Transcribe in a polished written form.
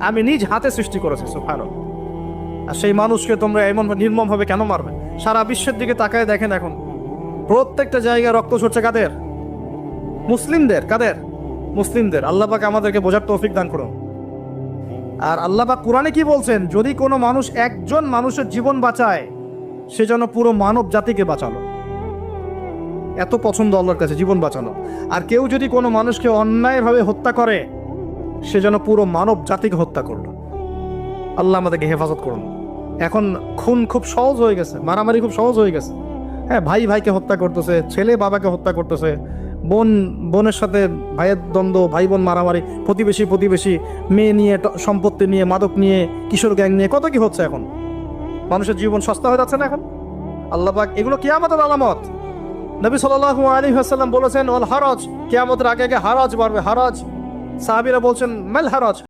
আমি নিজ হাতে সৃষ্টি করেছি সুবহানাল্লাহ। আর সেই মানুষকে তোমরা এমন নির্মম ভাবে কেন মারবে? সারা বিশ্বের দিকে তাকায় দেখেন, এখন প্রত্যেকটা জায়গায় রক্ত ঝরছে কাদের? মুসলিমদের। কাদের? মুসলিমদের। আল্লাহ পাক আমাদেরকে বোঝার তৌফিক দান করুন। আর আল্লাহ পাক কোরআনে কি বলছেন? যদি কোনো মানুষ একজন মানুষের জীবন বাঁচায়, সে যেন পুরো মানব জাতিকে বাঁচালো। এত পছন্দ আল্লাহর কাছে জীবন বাঁচানো। আর কেউ যদি কোনো মানুষকে অন্যায়ভাবে হত্যা করে, সে যেন পুরো মানব জাতিকে হত্যা করলো। আল্লাহ আমাদেরকে হেফাজত করুন। এখন খুন খুব সহজ হয়ে গেছে, মারামারি খুব সহজ হয়ে গেছে। হ্যাঁ, ভাই ভাইকে হত্যা করতেছে, ছেলে বাবাকে হত্যা করতেছে, বোন বোনের সাথে ভাইয়ের দ্বন্দ্ব, ভাই বোন মারামারি, প্রতিবেশী মেয়ে নিয়ে, সম্পত্তি নিয়ে, মাদক নিয়ে, কিশোর গ্যাং নিয়ে, কত কি হচ্ছে। এখন মানুষের জীবন সস্তা হয়ে যাচ্ছে না এখন? আল্লাহ পাক এগুলো কিয়ামতের আলামত। নবী সাল্লাল্লাহু আলাইহি ওয়াসাল্লাম বলেছেন, ওয়াল হারাজ, কিয়ামতের আগে আগে হারাজ বাড়বে, হারাজ। সাহাবীরা বলছেন, মাল হারাজ।